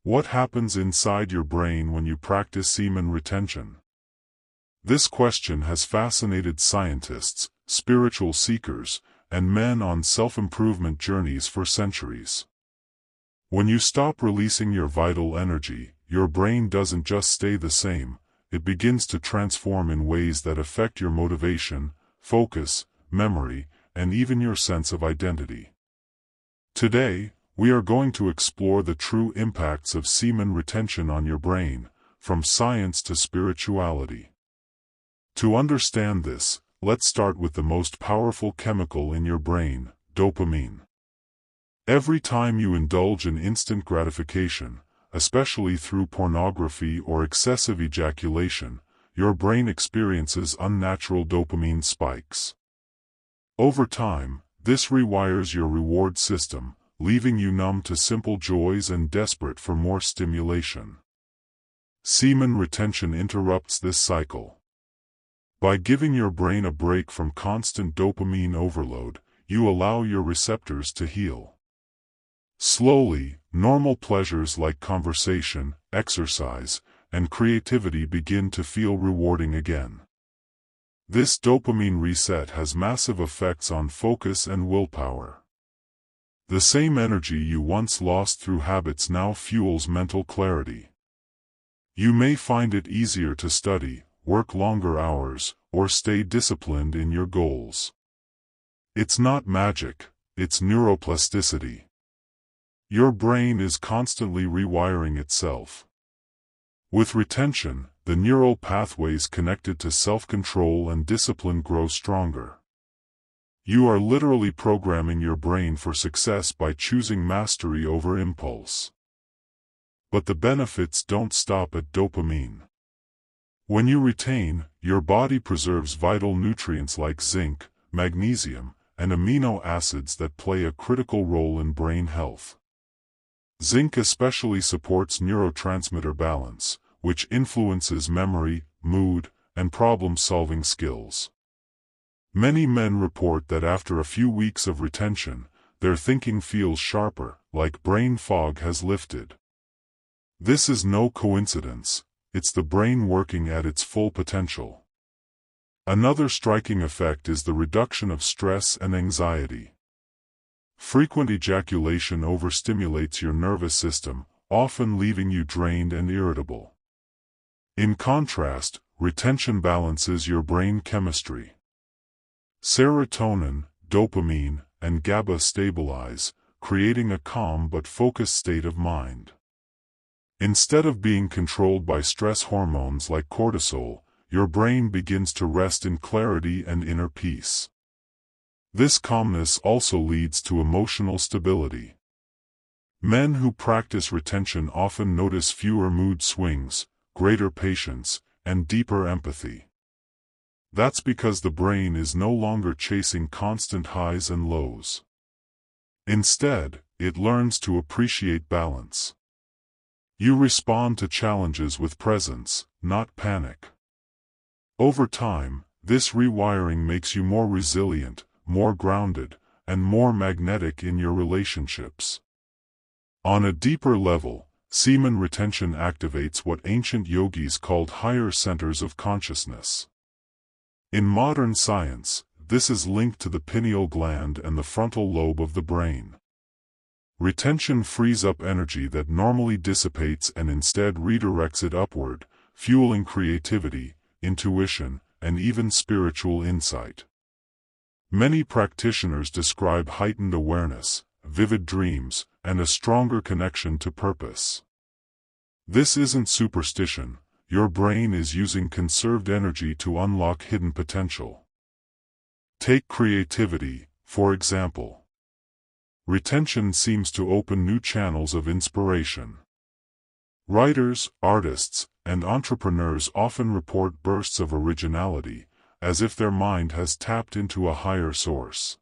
What happens inside your brain when you practice semen retention? This question has fascinated scientists, spiritual seekers, and men on self-improvement journeys for centuries. When you stop releasing your vital energy, your brain doesn't just stay the same, it begins to transform in ways that affect your motivation, focus, memory, and even your sense of identity. Today, we are going to explore the true impacts of semen retention on your brain, from science to spirituality. To understand this, let's start with the most powerful chemical in your brain, dopamine. Every time you indulge in instant gratification, especially through pornography or excessive ejaculation, your brain experiences unnatural dopamine spikes. Over time, this rewires your reward system, leaving you numb to simple joys and desperate for more stimulation. Semen retention interrupts this cycle. By giving your brain a break from constant dopamine overload, you allow your receptors to heal. Slowly, normal pleasures like conversation, exercise, and creativity begin to feel rewarding again. This dopamine reset has massive effects on focus and willpower. The same energy you once lost through habits now fuels mental clarity. You may find it easier to study, work longer hours, or stay disciplined in your goals. It's not magic, it's neuroplasticity. Your brain is constantly rewiring itself. With retention, the neural pathways connected to self-control and discipline grow stronger. You are literally programming your brain for success by choosing mastery over impulse. But the benefits don't stop at dopamine. When you retain, your body preserves vital nutrients like zinc, magnesium, and amino acids that play a critical role in brain health. Zinc especially supports neurotransmitter balance, which influences memory, mood, and problem-solving skills. Many men report that after a few weeks of retention, their thinking feels sharper, like brain fog has lifted. This is no coincidence, it's the brain working at its full potential. Another striking effect is the reduction of stress and anxiety. Frequent ejaculation overstimulates your nervous system, often leaving you drained and irritable. In contrast, retention balances your brain chemistry. Serotonin, dopamine, and GABA stabilize, creating a calm but focused state of mind. Instead of being controlled by stress hormones like cortisol, your brain begins to rest in clarity and inner peace. This calmness also leads to emotional stability. Men who practice retention often notice fewer mood swings, greater patience, and deeper empathy. That's because the brain is no longer chasing constant highs and lows. Instead, it learns to appreciate balance. You respond to challenges with presence, not panic. Over time, this rewiring makes you more resilient, more grounded, and more magnetic in your relationships. On a deeper level, semen retention activates what ancient yogis called higher centers of consciousness. In modern science, this is linked to the pineal gland and the frontal lobe of the brain. Retention frees up energy that normally dissipates and instead redirects it upward, fueling creativity, intuition, and even spiritual insight. Many practitioners describe heightened awareness, vivid dreams, and a stronger connection to purpose. This isn't superstition. Your brain is using conserved energy to unlock hidden potential. Take creativity, for example. Retention seems to open new channels of inspiration. Writers, artists, and entrepreneurs often report bursts of originality, as if their mind has tapped into a higher source.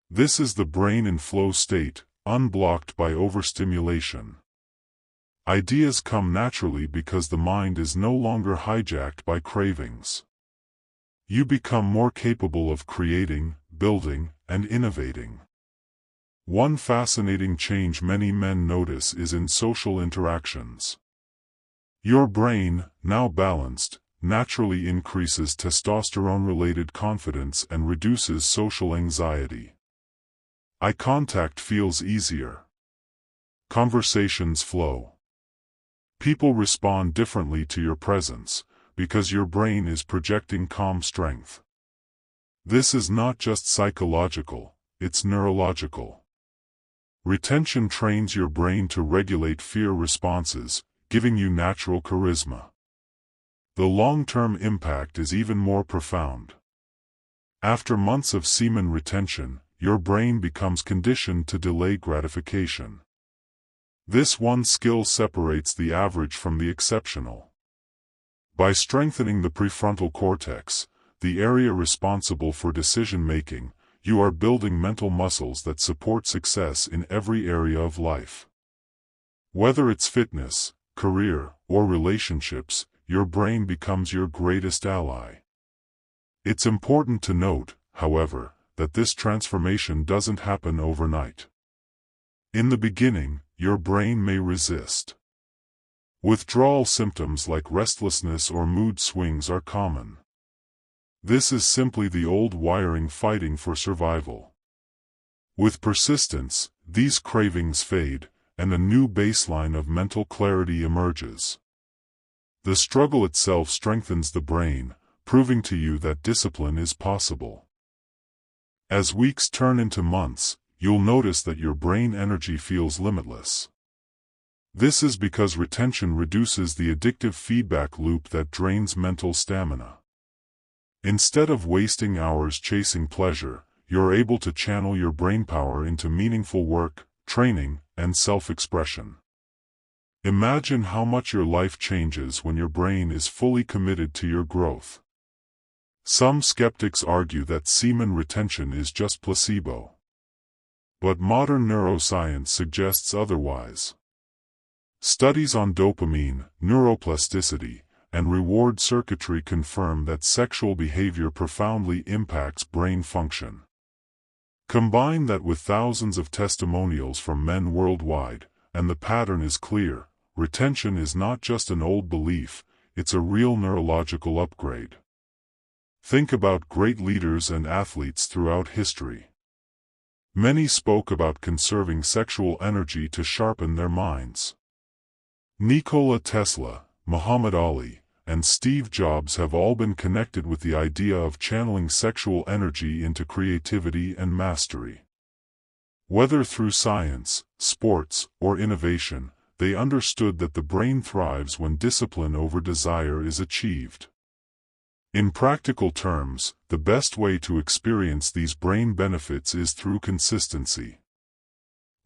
This is the brain in flow state, unblocked by overstimulation. Ideas come naturally because the mind is no longer hijacked by cravings. You become more capable of creating, building, and innovating. One fascinating change many men notice is in social interactions. Your brain, now balanced, naturally increases testosterone-related confidence and reduces social anxiety. Eye contact feels easier. Conversations flow. People respond differently to your presence, because your brain is projecting calm strength. This is not just psychological, it's neurological. Retention trains your brain to regulate fear responses, giving you natural charisma. The long-term impact is even more profound. After months of semen retention, your brain becomes conditioned to delay gratification. This one skill separates the average from the exceptional. By strengthening the prefrontal cortex, the area responsible for decision-making, you are building mental muscles that support success in every area of life. Whether it's fitness, career, or relationships, your brain becomes your greatest ally. It's important to note, however, that this transformation doesn't happen overnight. In the beginning, your brain may resist. Withdrawal symptoms like restlessness or mood swings are common. This is simply the old wiring fighting for survival. With persistence, these cravings fade, and a new baseline of mental clarity emerges. The struggle itself strengthens the brain, proving to you that discipline is possible. As weeks turn into months, you'll notice that your brain energy feels limitless. This is because retention reduces the addictive feedback loop that drains mental stamina. Instead of wasting hours chasing pleasure, you're able to channel your brainpower into meaningful work, training, and self-expression. Imagine how much your life changes when your brain is fully committed to your growth. Some skeptics argue that semen retention is just placebo. But modern neuroscience suggests otherwise. Studies on dopamine, neuroplasticity, and reward circuitry confirm that sexual behavior profoundly impacts brain function. Combine that with thousands of testimonials from men worldwide, and the pattern is clear: retention is not just an old belief, it's a real neurological upgrade. Think about great leaders and athletes throughout history. Many spoke about conserving sexual energy to sharpen their minds. Nikola Tesla, Muhammad Ali, and Steve Jobs have all been connected with the idea of channeling sexual energy into creativity and mastery. Whether through science, sports, or innovation, they understood that the brain thrives when discipline over desire is achieved. In practical terms, the best way to experience these brain benefits is through consistency.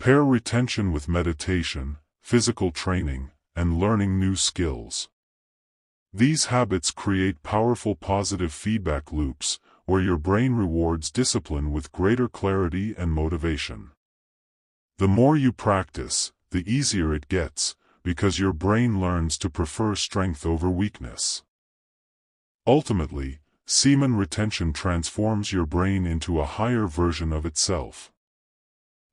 Pair retention with meditation, physical training, and learning new skills. These habits create powerful positive feedback loops, where your brain rewards discipline with greater clarity and motivation. The more you practice, the easier it gets, because your brain learns to prefer strength over weakness. Ultimately, semen retention transforms your brain into a higher version of itself.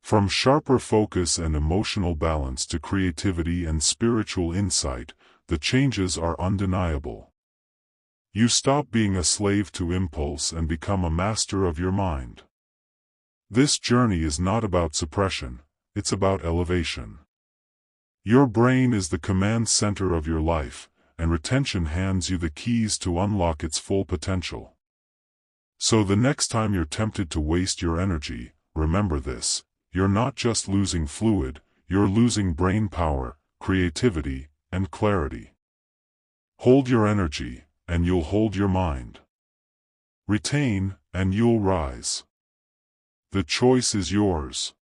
From sharper focus and emotional balance to creativity and spiritual insight, the changes are undeniable. You stop being a slave to impulse and become a master of your mind. This journey is not about suppression, it's about elevation. Your brain is the command center of your life, and retention hands you the keys to unlock its full potential. So the next time you're tempted to waste your energy, remember this: you're not just losing fluid, you're losing brain power, creativity, and clarity. Hold your energy, and you'll hold your mind. Retain, and you'll rise. The choice is yours.